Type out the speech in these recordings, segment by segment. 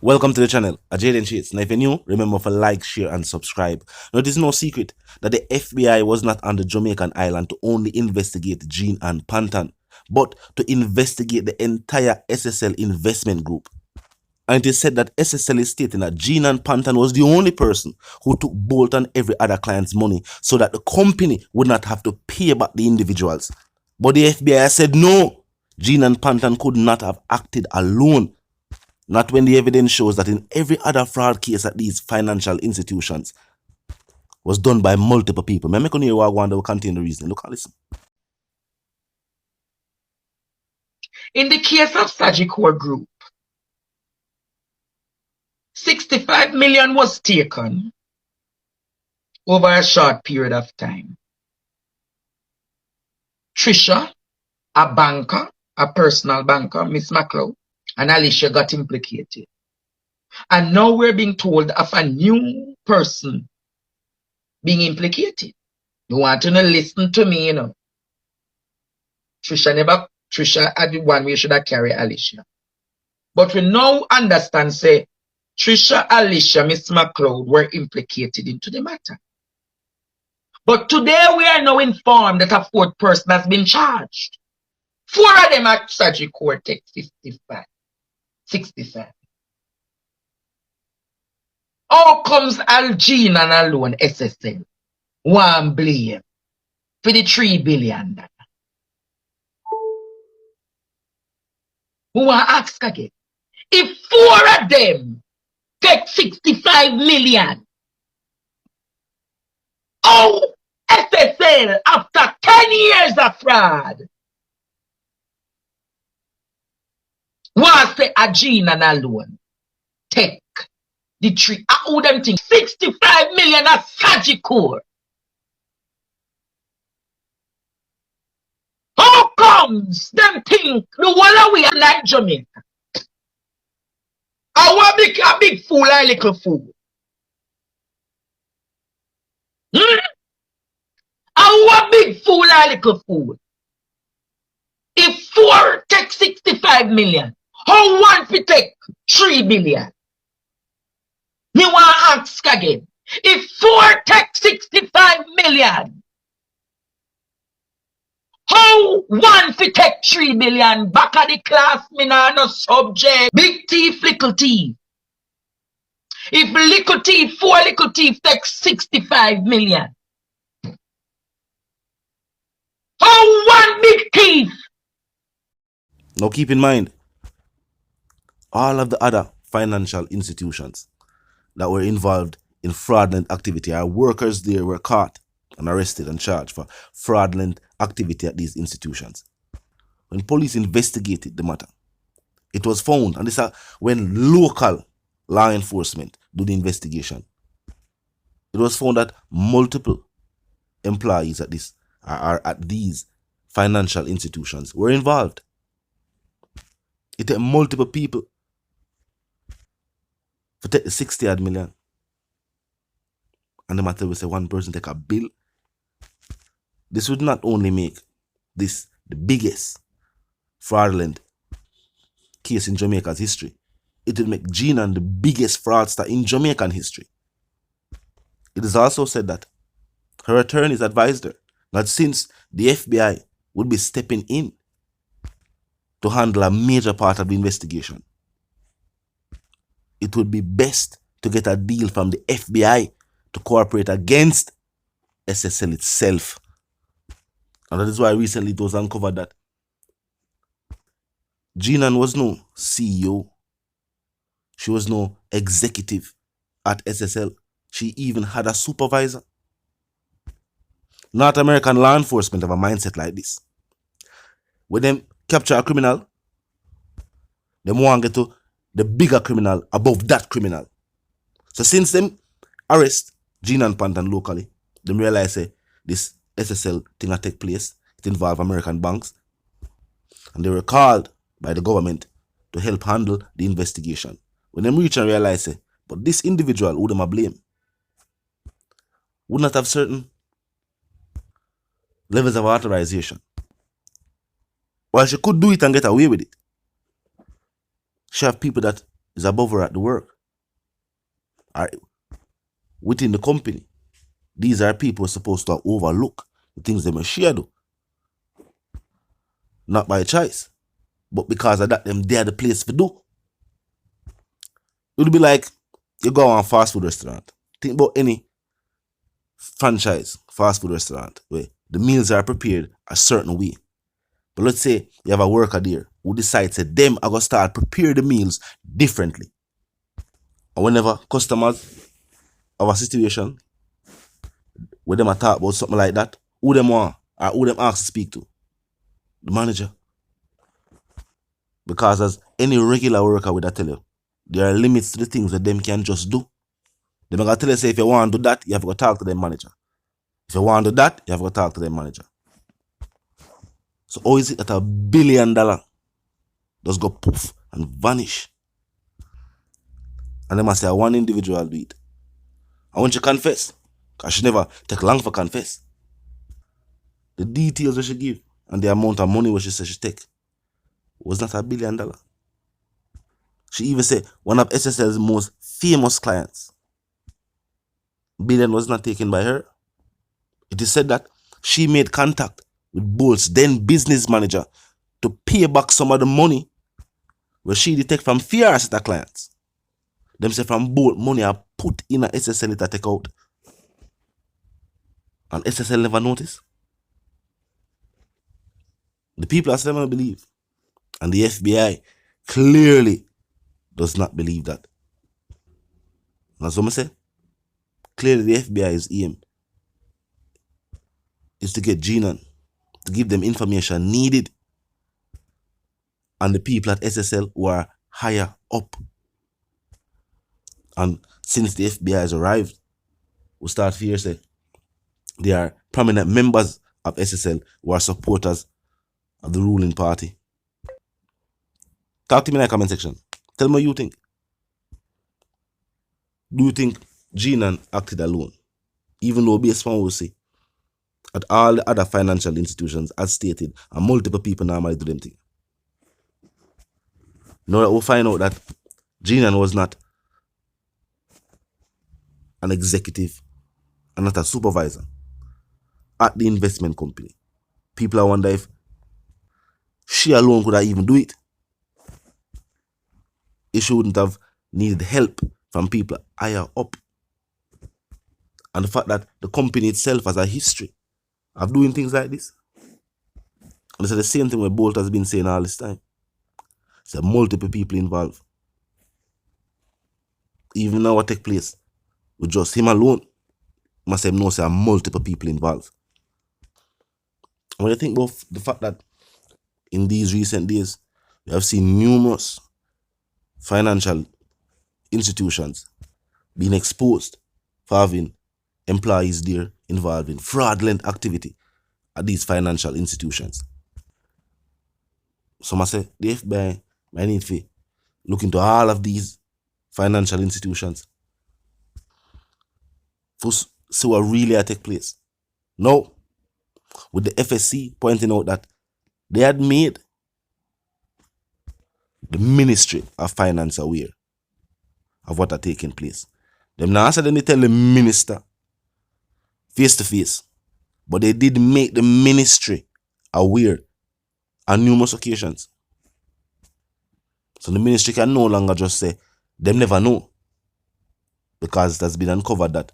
Welcome to the channel, Jaden Shades. Now if you're new, remember to like, share and subscribe. Now it is no secret that the FBI was not on the Jamaican island to only investigate Gene and Panton, but to investigate the entire SSL investment group. And it is said that SSL is stating that Gene and Panton was the only person who took Bolt and every other client's money so that the company would not have to pay back the individuals. But the FBI said no, Gene and Panton could not have acted alone. Not when the evidence shows that in every other fraud case at these financial institutions was done by multiple people. I'm going to hear what will contain the reason. Look and listen. In the case of Sagicor Group, 65 million was taken over a short period of time. Trisha, a banker, a personal banker, Miss McLeod, and Alicia got implicated. And now we're being told of a new person being implicated. You want to listen to me, Trisha had the one we should have carried Alicia. But we now understand, say, Trisha, Alicia, Miss McLeod were implicated into the matter. But today we are now informed that a fourth person has been charged. 4 of them at Sagicor take 65. How comes Algene and alone SSL one blame for the $3 billion? Who want to ask again? If 4 of them take 65 million, how SSL after 10 years of fraud wants to Algene and alone take the 3? How them think 65 million at Sagicor? How comes them think the whole we are like Jamaica? I want a big fool or a little fool? I want big fool or a little fool? If 4 take 65 million, how one fi take 3 billion? Me want to ask again. If 4 take 65 million, how one fi take 3 billion? Back of the class, me nah no subject. Big thief, little thief. If little thief, 4 little thief take 65 million, how one big thief? Now keep in mind, all of the other financial institutions that were involved in fraudulent activity, our workers there were caught and arrested and charged for fraudulent activity at these institutions. When police investigated the matter, it was found, and this is when local law enforcement do the investigation, it was found that multiple employees at these financial institutions were involved. It took multiple people for take 60 odd million. And the matter will say one person take a bill. This would not only make this the biggest fraudulent case in Jamaica's history, it will make Gene the biggest fraudster in Jamaican history. It is also said that her attorneys advised her that since the FBI would be stepping in to handle a major part of the investigation, it would be best to get a deal from the FBI to cooperate against SSL itself. And that is why recently it was uncovered that Gene was no CEO. She was no executive at SSL. She even had a supervisor. North American law enforcement have a mindset like this. When them capture a criminal, they want to get to the bigger criminal above that criminal. So since them arrest Gene and Panton locally, they realize this SSL thing that take place, it involve American banks, and they were called by the government to help handle the investigation. When them reach and realize, but this individual who them a blame would not have certain levels of authorization. While she could do it and get away with it, she have people that is above her at the work. Are within the company. These are people supposed to overlook the things they may share do. Not by choice. But because of that, them they are the place to do. It would be like you go on a fast food restaurant. Think about any franchise fast food restaurant where the meals are prepared a certain way. But let's say you have a worker there who decides that them are going to start prepare the meals differently. And whenever customers have a situation where them are talk about something like that, who them want or who them ask to speak to? The manager. Because as any regular worker would I tell you, there are limits to the things that them can just do. They're going to tell you, say, if you want to do that, you have to go talk to the manager. If you want to do that, you have to go talk to the manager. So how is it that $1 billion just go poof and vanish? And they must say, one individual do it. I want you to confess. Because she never take long for confess. The details that she give and the amount of money what she said she take was not $1 billion. She even said one of SSL's most famous clients, billion was not taken by her. It is said that she made contact with Bolt's then business manager to pay back some of the money where she detect from fear as the clients. Them say from Bolt money are put in a SSL to take out. And SSL never notice. The people are still never believe. And the FBI clearly does not believe that. That's what I say. Clearly the FBI's aim is to get Genan, to give them information needed on the people at SSL who are higher up. And since the FBI has arrived, we start here say they are prominent members of SSL who are supporters of the ruling party. Talk to me in the comment section. Tell me what you think. Do you think Genan acted alone? Even though based on what we see, at all the other financial institutions, as stated, and multiple people normally do them things. Now that we'll find out that Genan was not an executive and not a supervisor at the investment company. People are wonder if she alone could have even do it. If she wouldn't have needed help from people higher up. And the fact that the company itself has a history of doing things like this. And it's the same thing what Bolt has been saying all this time. There are multiple people involved. Even now what take place with just him alone, must have known there are multiple people involved. And when you think about the fact that in these recent days, we have seen numerous financial institutions being exposed for having employees there involved in fraudulent activity at these financial institutions. So I say the FBI might need to look into all of these financial institutions to see what really take place. Now, with the FSC pointing out that they had made the Ministry of Finance aware of what had taken place. Them now said they tell the minister face to face, but they did make the ministry aware on numerous occasions. So the ministry can no longer just say them never know, because it has been uncovered that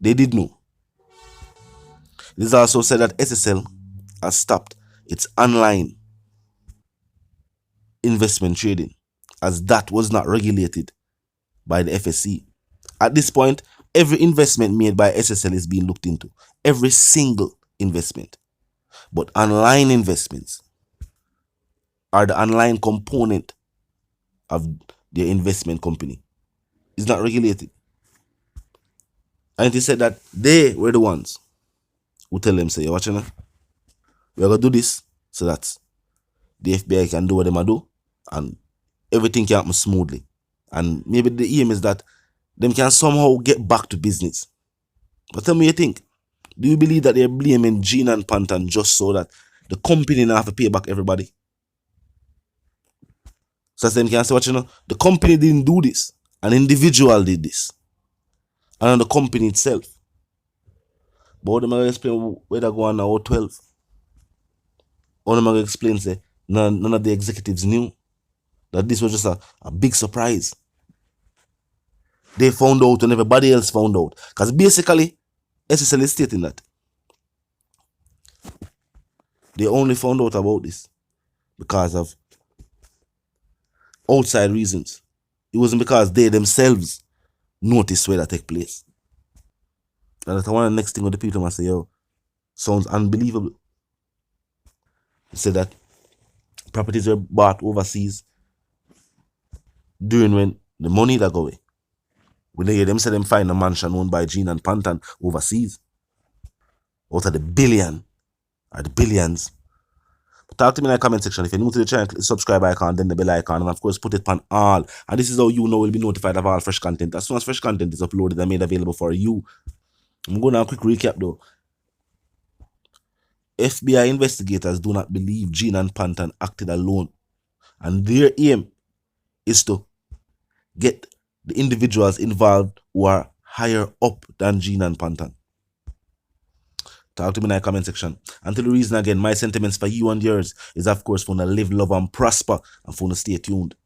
they did know. It is also said that SSL has stopped its online investment trading, as that was not regulated by the FSC. At this point, every investment made by SSL is being looked into. Every single investment. But online investments are the online component of their investment company. It's not regulated. And it is said that they were the ones who tell them, say, you're watching now? We're going to do this so that the FBI can do what they might do and everything can happen smoothly. And maybe the aim is that them can somehow get back to business. But tell me what you think. Do you believe that they're blaming Genan and Panton just so that the company now have to pay back everybody? So as them can say what you know, the company didn't do this. An individual did this. And the company itself. But them are explain where they go on now 12. All them are explain say none of the executives knew that this was just a big surprise. They found out and everybody else found out. Because basically, SSL is stating that they only found out about this because of outside reasons. It wasn't because they themselves noticed where that take place. And that's one of the next thing of the people must say, yo, sounds unbelievable. They said that properties were bought overseas during when the money that go away. When they hear them say them find a mansion owned by Gene and Panton overseas. Out of the billion or the billions. But talk to me in the comment section. If you're new to the channel, click the subscribe icon, then the bell icon, and of course put it on all. And this is how you know will be notified of all fresh content. As soon as fresh content is uploaded and made available for you. I'm going to a quick recap though. FBI investigators do not believe Gene and Panton acted alone. And their aim is to get the individuals involved who are higher up than Gene and Panton. Talk to me in the comment section. Until the reason again, my sentiments for you and yours is of course for to live, love and prosper and for to stay tuned.